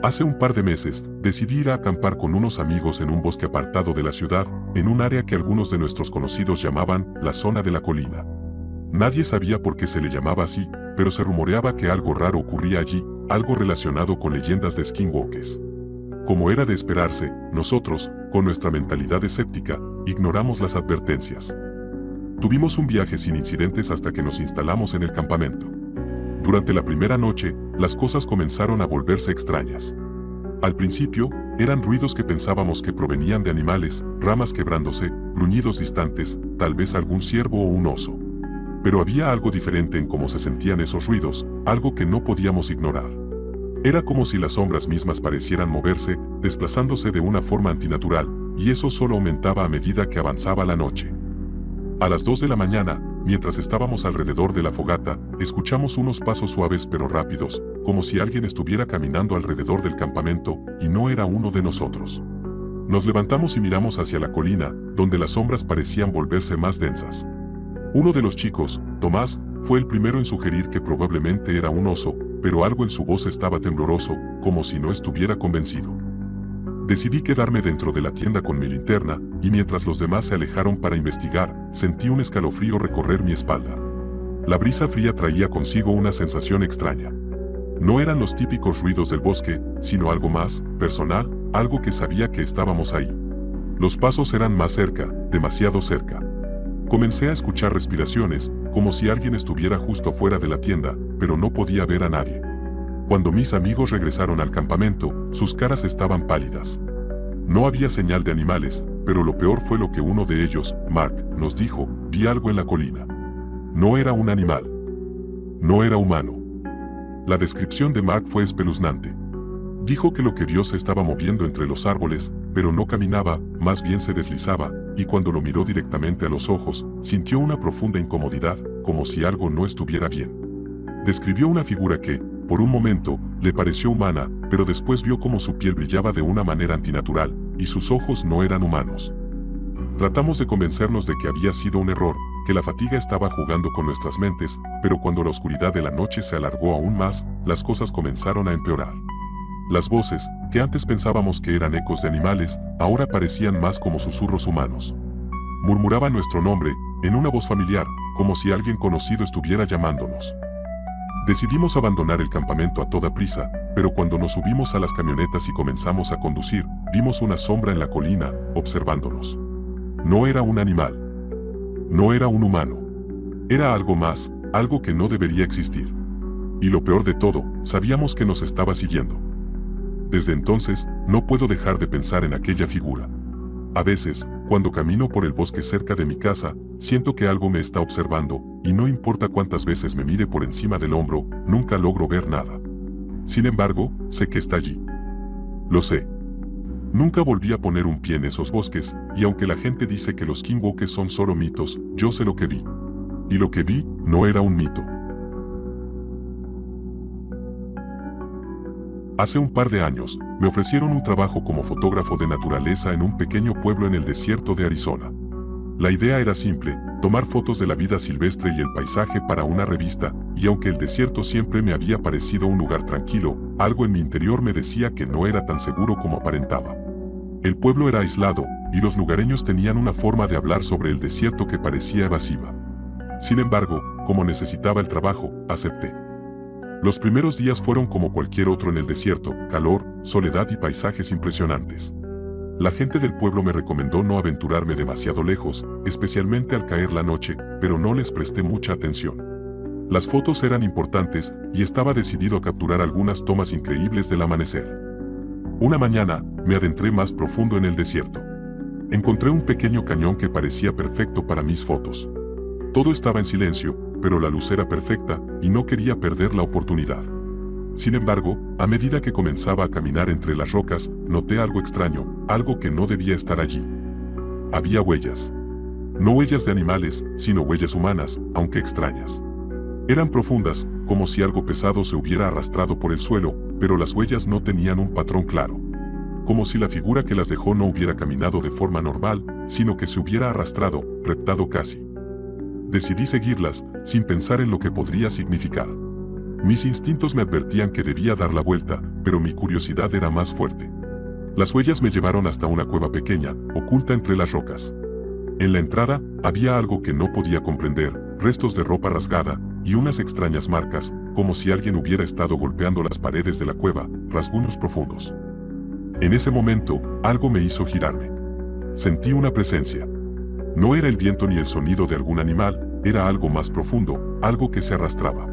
Hace un par de meses, decidí ir a acampar con unos amigos en un bosque apartado de la ciudad, en un área que algunos de nuestros conocidos llamaban la zona de la colina. Nadie sabía por qué se le llamaba así, pero se rumoreaba que algo raro ocurría allí, algo relacionado con leyendas de skinwalkers. Como era de esperarse, nosotros, con nuestra mentalidad escéptica, ignoramos las advertencias. Tuvimos un viaje sin incidentes hasta que nos instalamos en el campamento. Durante la primera noche, las cosas comenzaron a volverse extrañas. Al principio, eran ruidos que pensábamos que provenían de animales, ramas quebrándose, gruñidos distantes, tal vez algún ciervo o un oso. Pero había algo diferente en cómo se sentían esos ruidos, algo que no podíamos ignorar. Era como si las sombras mismas parecieran moverse, desplazándose de una forma antinatural, y eso solo aumentaba a medida que avanzaba la noche. A las 2 de la mañana, mientras estábamos alrededor de la fogata, escuchamos unos pasos suaves pero rápidos, como si alguien estuviera caminando alrededor del campamento, y no era uno de nosotros. Nos levantamos y miramos hacia la colina, donde las sombras parecían volverse más densas. Uno de los chicos, Tomás, fue el primero en sugerir que probablemente era un oso, pero algo en su voz estaba tembloroso, como si no estuviera convencido. Decidí quedarme dentro de la tienda con mi linterna, y mientras los demás se alejaron para investigar, sentí un escalofrío recorrer mi espalda. La brisa fría traía consigo una sensación extraña. No eran los típicos ruidos del bosque, sino algo más personal, algo que sabía que estábamos ahí. Los pasos eran más cerca, demasiado cerca. Comencé a escuchar respiraciones, como si alguien estuviera justo fuera de la tienda, pero no podía ver a nadie. Cuando mis amigos regresaron al campamento, sus caras estaban pálidas. No había señal de animales, pero lo peor fue lo que uno de ellos, Mark, nos dijo: vi algo en la colina. No era un animal. No era humano. La descripción de Mark fue espeluznante. Dijo que lo que vio se estaba moviendo entre los árboles, pero no caminaba, más bien se deslizaba, y cuando lo miró directamente a los ojos, sintió una profunda incomodidad, como si algo no estuviera bien. Describió una figura que, por un momento, le pareció humana, pero después vio cómo su piel brillaba de una manera antinatural, y sus ojos no eran humanos. Tratamos de convencernos de que había sido un error, que la fatiga estaba jugando con nuestras mentes, pero cuando la oscuridad de la noche se alargó aún más, las cosas comenzaron a empeorar. Las voces, que antes pensábamos que eran ecos de animales, ahora parecían más como susurros humanos. Murmuraban nuestro nombre, en una voz familiar, como si alguien conocido estuviera llamándonos. Decidimos abandonar el campamento a toda prisa, pero cuando nos subimos a las camionetas y comenzamos a conducir, vimos una sombra en la colina, observándonos. No era un animal. No era un humano. Era algo más, algo que no debería existir. Y lo peor de todo, sabíamos que nos estaba siguiendo. Desde entonces, no puedo dejar de pensar en aquella figura. A veces, cuando camino por el bosque cerca de mi casa, siento que algo me está observando, y no importa cuántas veces me mire por encima del hombro, nunca logro ver nada. Sin embargo, sé que está allí. Lo sé. Nunca volví a poner un pie en esos bosques, y aunque la gente dice que los skinwalkers son solo mitos, yo sé lo que vi. Y lo que vi, no era un mito. Hace un par de años, me ofrecieron un trabajo como fotógrafo de naturaleza en un pequeño pueblo en el desierto de Arizona. La idea era simple: tomar fotos de la vida silvestre y el paisaje para una revista, y aunque el desierto siempre me había parecido un lugar tranquilo, algo en mi interior me decía que no era tan seguro como aparentaba. El pueblo era aislado, y los lugareños tenían una forma de hablar sobre el desierto que parecía evasiva. Sin embargo, como necesitaba el trabajo, acepté. Los primeros días fueron como cualquier otro en el desierto: calor, soledad y paisajes impresionantes. La gente del pueblo me recomendó no aventurarme demasiado lejos, especialmente al caer la noche, pero no les presté mucha atención. Las fotos eran importantes, y estaba decidido a capturar algunas tomas increíbles del amanecer. Una mañana, me adentré más profundo en el desierto. Encontré un pequeño cañón que parecía perfecto para mis fotos. Todo estaba en silencio, pero la luz era perfecta, y no quería perder la oportunidad. Sin embargo, a medida que comenzaba a caminar entre las rocas, noté algo extraño, algo que no debía estar allí. Había huellas. No huellas de animales, sino huellas humanas, aunque extrañas. Eran profundas, como si algo pesado se hubiera arrastrado por el suelo, pero las huellas no tenían un patrón claro. Como si la figura que las dejó no hubiera caminado de forma normal, sino que se hubiera arrastrado, reptado casi. Decidí seguirlas, sin pensar en lo que podría significar. Mis instintos me advertían que debía dar la vuelta, pero mi curiosidad era más fuerte. Las huellas me llevaron hasta una cueva pequeña, oculta entre las rocas. En la entrada, había algo que no podía comprender, restos de ropa rasgada, y unas extrañas marcas, como si alguien hubiera estado golpeando las paredes de la cueva, rasguños profundos. En ese momento, algo me hizo girarme. Sentí una presencia. No era el viento ni el sonido de algún animal, era algo más profundo, algo que se arrastraba.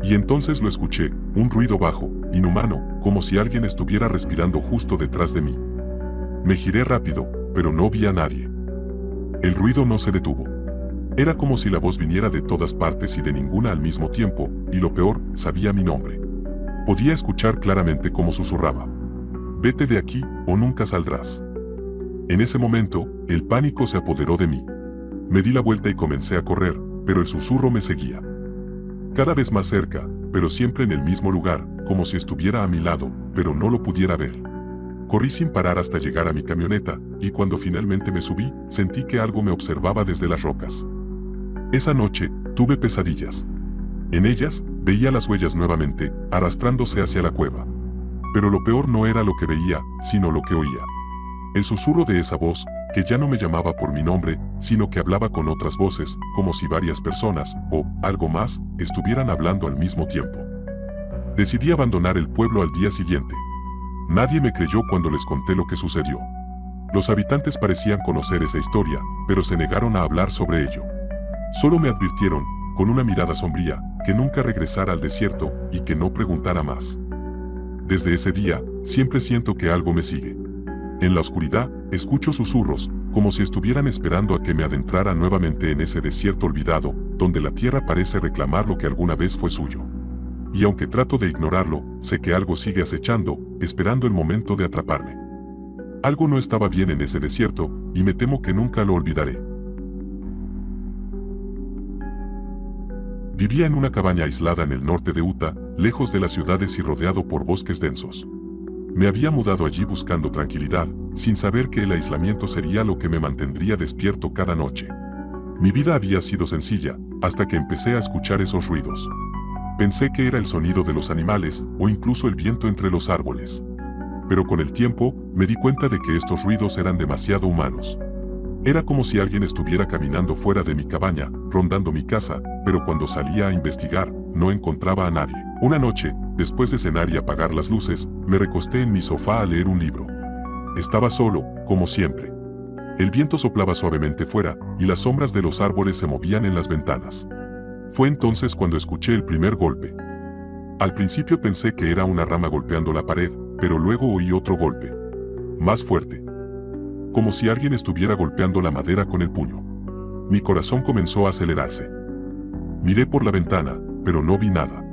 Y entonces lo escuché, un ruido bajo, inhumano, como si alguien estuviera respirando justo detrás de mí. Me giré rápido, pero no vi a nadie. El ruido no se detuvo. Era como si la voz viniera de todas partes y de ninguna al mismo tiempo, y lo peor, sabía mi nombre. Podía escuchar claramente cómo susurraba. Vete de aquí, o nunca saldrás. En ese momento, el pánico se apoderó de mí. Me di la vuelta y comencé a correr, pero el susurro me seguía. Cada vez más cerca, pero siempre en el mismo lugar, como si estuviera a mi lado, pero no lo pudiera ver. Corrí sin parar hasta llegar a mi camioneta, y cuando finalmente me subí, sentí que algo me observaba desde las rocas. Esa noche, tuve pesadillas. En ellas, veía las huellas nuevamente, arrastrándose hacia la cueva. Pero lo peor no era lo que veía, sino lo que oía. El susurro de esa voz, que ya no me llamaba por mi nombre, sino que hablaba con otras voces, como si varias personas, o algo más, estuvieran hablando al mismo tiempo. Decidí abandonar el pueblo al día siguiente. Nadie me creyó cuando les conté lo que sucedió. Los habitantes parecían conocer esa historia, pero se negaron a hablar sobre ello. Solo me advirtieron, con una mirada sombría, que nunca regresara al desierto y que no preguntara más. Desde ese día, siempre siento que algo me sigue. En la oscuridad, escucho susurros, como si estuvieran esperando a que me adentrara nuevamente en ese desierto olvidado, donde la tierra parece reclamar lo que alguna vez fue suyo. Y aunque trato de ignorarlo, sé que algo sigue acechando, esperando el momento de atraparme. Algo no estaba bien en ese desierto, y me temo que nunca lo olvidaré. Vivía en una cabaña aislada en el norte de Utah, lejos de las ciudades y rodeado por bosques densos. Me había mudado allí buscando tranquilidad, sin saber que el aislamiento sería lo que me mantendría despierto cada noche. Mi vida había sido sencilla, hasta que empecé a escuchar esos ruidos. Pensé que era el sonido de los animales, o incluso el viento entre los árboles. Pero con el tiempo, me di cuenta de que estos ruidos eran demasiado humanos. Era como si alguien estuviera caminando fuera de mi cabaña, rondando mi casa, pero cuando salía a investigar, no encontraba a nadie. Una noche, después de cenar y apagar las luces, me recosté en mi sofá a leer un libro. Estaba solo, como siempre. El viento soplaba suavemente fuera, y las sombras de los árboles se movían en las ventanas. Fue entonces cuando escuché el primer golpe. Al principio pensé que era una rama golpeando la pared, pero luego oí otro golpe. Más fuerte. Como si alguien estuviera golpeando la madera con el puño. Mi corazón comenzó a acelerarse. Miré por la ventana, pero no vi nada.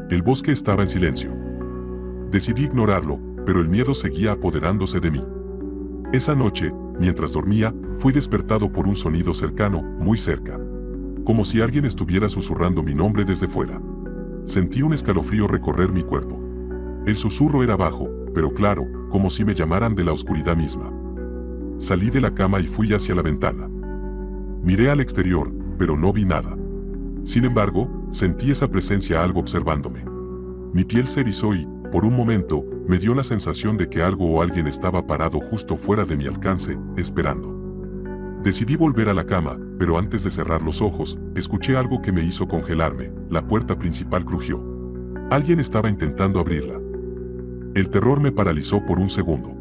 El bosque estaba en silencio. Decidí ignorarlo, pero el miedo seguía apoderándose de mí. Esa noche, mientras dormía, fui despertado por un sonido cercano, muy cerca. Como si alguien estuviera susurrando mi nombre desde fuera. Sentí un escalofrío recorrer mi cuerpo. El susurro era bajo, pero claro, como si me llamaran de la oscuridad misma. Salí de la cama y fui hacia la ventana. Miré al exterior, pero no vi nada. Sin embargo, sentí esa presencia algo observándome. Mi piel se erizó y, por un momento, me dio la sensación de que algo o alguien estaba parado justo fuera de mi alcance, esperando. Decidí volver a la cama, pero antes de cerrar los ojos, escuché algo que me hizo congelarme. La puerta principal crujió. Alguien estaba intentando abrirla. El terror me paralizó por un segundo.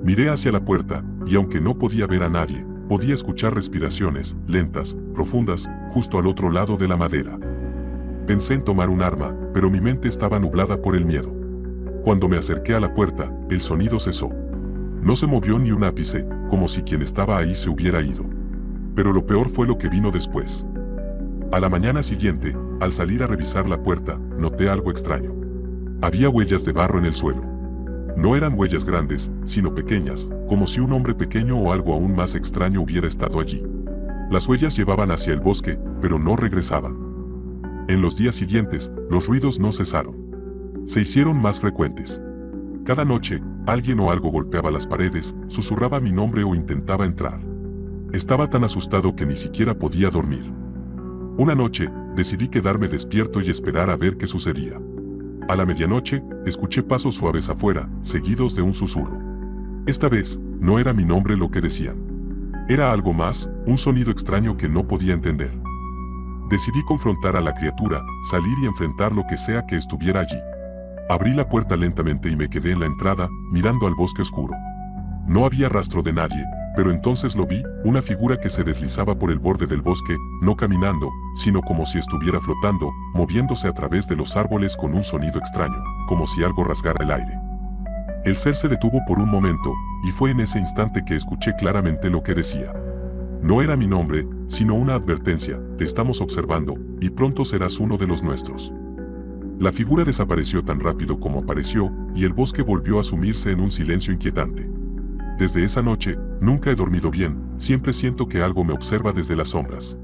Miré hacia la puerta, y aunque no podía ver a nadie, podía escuchar respiraciones, lentas, profundas, justo al otro lado de la madera. Pensé en tomar un arma, pero mi mente estaba nublada por el miedo. Cuando me acerqué a la puerta, el sonido cesó. No se movió ni un ápice, como si quien estaba ahí se hubiera ido. Pero lo peor fue lo que vino después. A la mañana siguiente, al salir a revisar la puerta, noté algo extraño. Había huellas de barro en el suelo. No eran huellas grandes, sino pequeñas, como si un hombre pequeño o algo aún más extraño hubiera estado allí. Las huellas llevaban hacia el bosque, pero no regresaban. En los días siguientes, los ruidos no cesaron. Se hicieron más frecuentes. Cada noche, alguien o algo golpeaba las paredes, susurraba mi nombre o intentaba entrar. Estaba tan asustado que ni siquiera podía dormir. Una noche, decidí quedarme despierto y esperar a ver qué sucedía. A la medianoche, escuché pasos suaves afuera, seguidos de un susurro. Esta vez, no era mi nombre lo que decían. Era algo más, un sonido extraño que no podía entender. Decidí confrontar a la criatura, salir y enfrentar lo que sea que estuviera allí. Abrí la puerta lentamente y me quedé en la entrada, mirando al bosque oscuro. No había rastro de nadie, pero entonces lo vi, una figura que se deslizaba por el borde del bosque, no caminando, sino como si estuviera flotando, moviéndose a través de los árboles con un sonido extraño, como si algo rasgara el aire. El ser se detuvo por un momento, y fue en ese instante que escuché claramente lo que decía. No era mi nombre, sino una advertencia: te estamos observando, y pronto serás uno de los nuestros. La figura desapareció tan rápido como apareció, y el bosque volvió a sumirse en un silencio inquietante. Desde esa noche, nunca he dormido bien, siempre siento que algo me observa desde las sombras.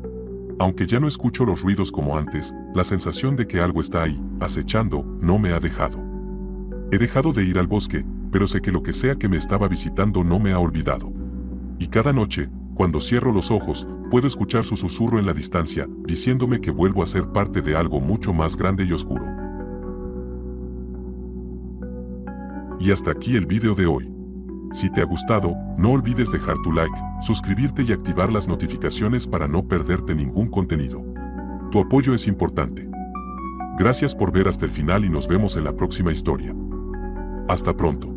Aunque ya no escucho los ruidos como antes, la sensación de que algo está ahí, acechando, no me ha dejado. He dejado de ir al bosque, pero sé que lo que sea que me estaba visitando no me ha olvidado. Y cada noche, cuando cierro los ojos, puedo escuchar su susurro en la distancia, diciéndome que vuelvo a ser parte de algo mucho más grande y oscuro. Y hasta aquí el video de hoy. Si te ha gustado, no olvides dejar tu like, suscribirte y activar las notificaciones para no perderte ningún contenido. Tu apoyo es importante. Gracias por ver hasta el final y nos vemos en la próxima historia. Hasta pronto.